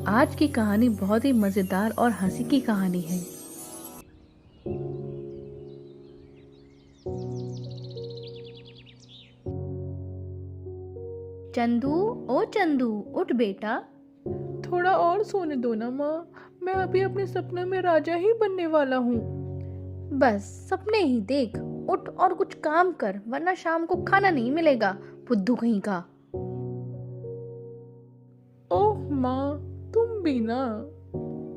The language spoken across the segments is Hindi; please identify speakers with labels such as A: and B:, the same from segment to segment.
A: आज की कहानी बहुत ही मजेदार और हंसी की कहानी है। चंदू, ओ चंदू, उठ बेटा।
B: थोड़ा और सोने दो ना माँ। मैं अभी अपने सपने में राजा ही बनने वाला हूँ।
A: बस सपने ही देख, उठ और कुछ काम कर, वरना शाम को खाना नहीं मिलेगा, बुद्धू कहीं का।
B: ओह माँ, तुम भी ना।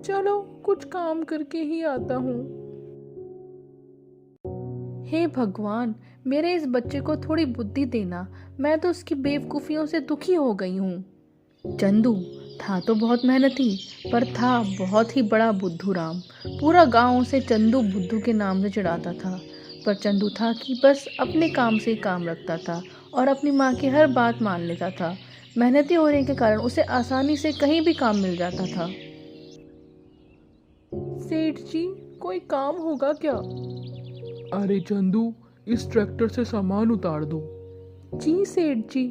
B: चलो कुछ काम करके ही आता हूँ।
A: हे भगवान, मेरे इस बच्चे को थोड़ी बुद्धि देना, मैं तो उसकी बेवकूफियों से दुखी हो गई हूँ। चंदू था तो बहुत मेहनती, पर था बहुत ही बड़ा बुद्धू राम। पूरा गांव उसे चंदू बुद्धू के नाम से चिढ़ाता था। पर चंदू था कि बस अपने काम से काम रखता था और अपनी माँ की हर बात मान लेता था। मेहनती होने के कारण उसे आसानी से कहीं भी काम मिल जाता था।
B: सेठ जी, कोई काम होगा क्या? अरे चंदू, इस ट्रैक्टर से सामान उतार दो। जी सेठ जी।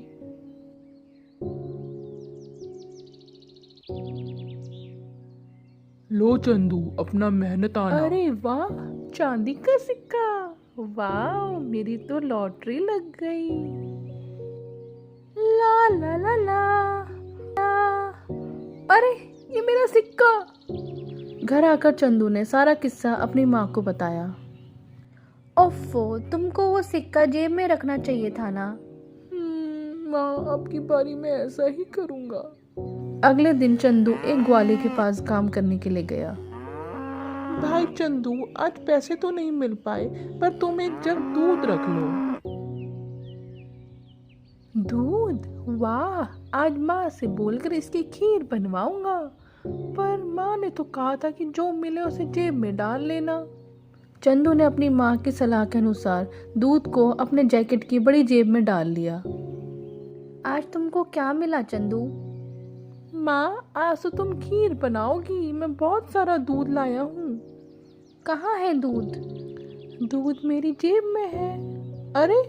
B: लो चंदू, अपना मेहनत आना। अरे वाह, चांदी का सिक्का। वाह, मेरी तो लॉटरी लग गई। ला ला ला ला, ला। अरे, ये मेरा सिक्का।
A: घर आकर चंदू ने सारा किस्सा अपनी माँ को बताया। ओफो, तुमको वो सिक्का जेब में रखना चाहिए था ना।
B: माँ, अब की बारी में ऐसा ही करूँगा।
A: अगले दिन चंदू एक ग्वाले के पास काम करने के लिए गया।
B: भाई चंदू, आज पैसे तो नहीं मिल पाए, पर तुम एक जग दूध रख लो। दूध? वाह, आज माँ से बोलकर इसकी खीर बनवाऊंगा। पर माँ ने तो कहा था कि जो मिले उसे जेब में डाल लेना।
A: चंदू ने अपनी माँ की सलाह के अनुसार दूध को अपने जैकेट की बड़ी जेब में डाल लिया। आज तुमको क्या मिला चंदू?
B: माँ, आज तो तुम खीर बनाओगी। मैं बहुत सारा दूध लाया हूँ।
A: कहाँ है दूध?
B: दूध मेरी जेब में है। अरे,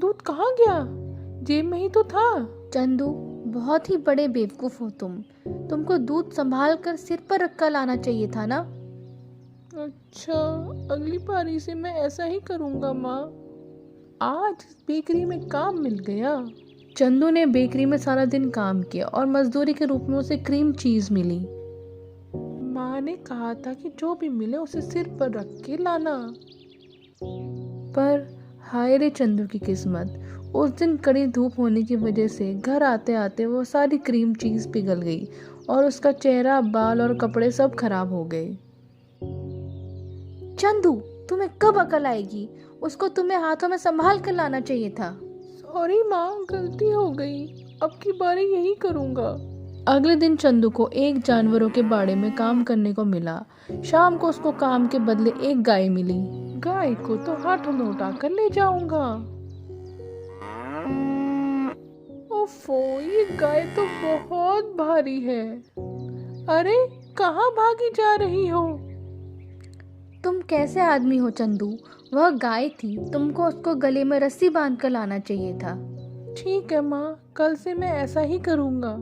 B: दूध कहाँ गया? जेब में ही तो था।
A: चंदू, बहुत ही बड़े बेवकूफ हो तुम। तुमको दूध संभाल कर सिर पर रखकर लाना चाहिए था ना।
B: अच्छा, अगली बारी से मैं ऐसा ही करूँगा माँ। आज बेकरी में काम मिल गया।
A: चंदू ने बेकरी में सारा दिन काम किया और मजदूरी के रूप में उसे क्रीम चीज मिली।
B: माँ ने कहा था कि जो भी मिले उसे सिर पर रख के लाना।
A: पर हाय रे चंदू की किस्मत, उस दिन कड़ी धूप होने की वजह से घर आते आते वो सारी क्रीम चीज पिघल गई और उसका चेहरा, बाल और कपड़े सब खराब हो गए। चंदू, तुम्हें कब अकल आएगी? उसको तुम्हें हाथों में संभाल कर लाना चाहिए था।
B: सॉरी माँ, गलती हो गई। अब की बारी यही करूँगा।
A: अगले दिन चंदू को एक जानवरों के बाड़े में काम करने को मिला। शाम को उसको काम के बदले एक गाय मिली।
B: गाय को तो हाथों में उठा कर ले जाऊंगा। ओफो, ये गाय तो बहुत भारी है। अरे, कहाँ भागी जा रही हो?
A: तुम कैसे आदमी हो चंदू? वह गाय थी, तुमको उसको गले में रस्सी बांध कर लाना चाहिए था।
B: ठीक है माँ, कल से मैं ऐसा ही करूँगा।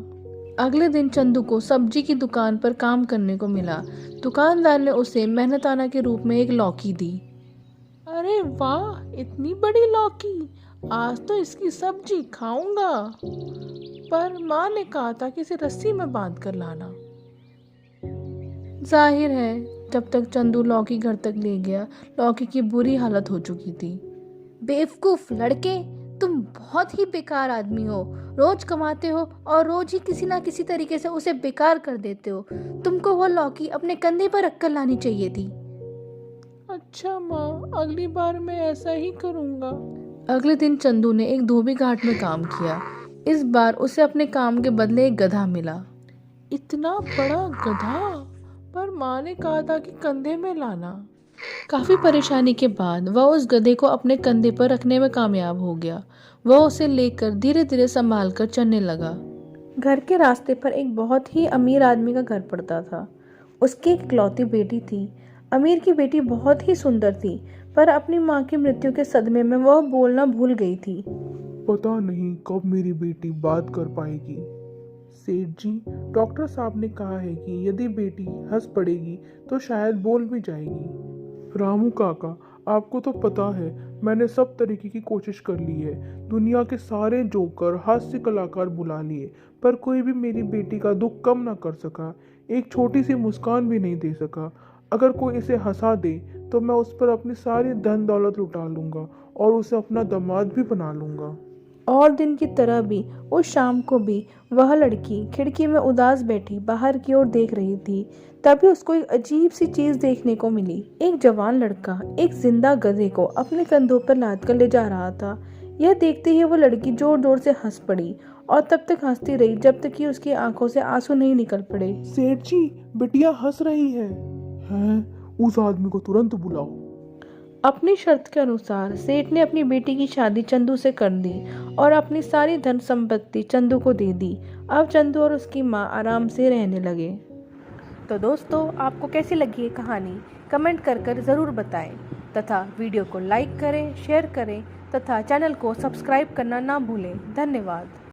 A: अगले दिन चंदू को सब्जी की दुकान पर काम करने को मिला। दुकानदार ने उसे मेहनताना के रूप में एक लौकी दी।
B: अरे वाह, इतनी बड़ी लौकी। आज तो इसकी सब्जी खाऊंगा। पर माँ ने कहा था कि इसे रस्सी में बांध कर लाना।
A: जाहिर है, जब तक चंदू लौकी घर तक ले गया, लौकी की बुरी हालत हो चुकी थी। बेवकूफ लड़के, तुम बहुत ही बेकार आदमी हो। रोज कमाते हो और रोज ही किसी ना किसी तरीके से उसे बेकार कर देते हो। तुमको वो लौकी अपने कंधे पर रखकर लानी चाहिए थी।
B: अच्छा माँ, अगली बार मैं ऐसा ही करूँगा।
A: अगले दिन चंदू ने एक धोबी घाट में काम किया। इस बार उसे अपने काम के बदले एक गधा मिला।
B: इतना बड़ा गधा? पर माँ ने कहा था कि कंधे में लाना।
A: काफी परेशानी के बाद वह उस गधे को अपने कंधे पर रखने में कामयाब हो गया। वह उसे लेकर धीरे धीरे संभाल कर चलने लगा। घर के रास्ते पर एक बहुत ही अमीर आदमी का घर पड़ता था। उसकी एक इकलौती बेटी थी। अमीर की बेटी बहुत ही सुंदर थी, पर अपनी माँ की मृत्यु के सदमे में वह बोलना भूल गई थी।
B: पता नहीं कब मेरी बेटी बात कर पाएगी।
C: सेठ जी, डॉक्टर साहब ने कहा है कि यदि बेटी हंस पड़ेगी तो शायद बोल भी जाएगी। रामू काका, आपको तो पता है मैंने सब तरीके की कोशिश कर ली है। दुनिया के सारे जोकर, हास्य कलाकार बुला लिए, पर कोई भी मेरी बेटी का दुख कम ना कर सका। एक छोटी सी मुस्कान भी नहीं दे सका। अगर कोई इसे हंसा दे तो मैं उस पर अपनी सारी धन दौलत लुटा लूंगा और उसे अपना दामाद भी बना लूंगा।
A: और दिन की तरह भी उस शाम को भी वह लड़की खिड़की में उदास बैठी बाहर की ओर देख रही थी। तभी उसको एक अजीब सी चीज देखने को मिली। एक जवान लड़का एक जिंदा गधे को अपने कंधों पर लाद कर ले जा रहा था। यह देखते ही वो लड़की जोर जोर से हंस पड़ी और तब तक हंसती रही जब तक कि उसकी आंखों से आंसू नहीं निकल पड़े।
C: सेठ जी, बिटिया हंस रही है। हैं? उस आदमी को तुरंत बुलाओ।
A: अपनी शर्त के अनुसार सेठ ने अपनी बेटी की शादी चंदू से कर दी और अपनी सारी धन संपत्ति चंदू को दे दी। अब चंदू और उसकी माँ आराम से रहने लगे। तो दोस्तों, आपको कैसी लगी ये कहानी कमेंट कर ज़रूर बताएं तथा वीडियो को लाइक करें, शेयर करें तथा चैनल को सब्सक्राइब करना ना भूलें। धन्यवाद।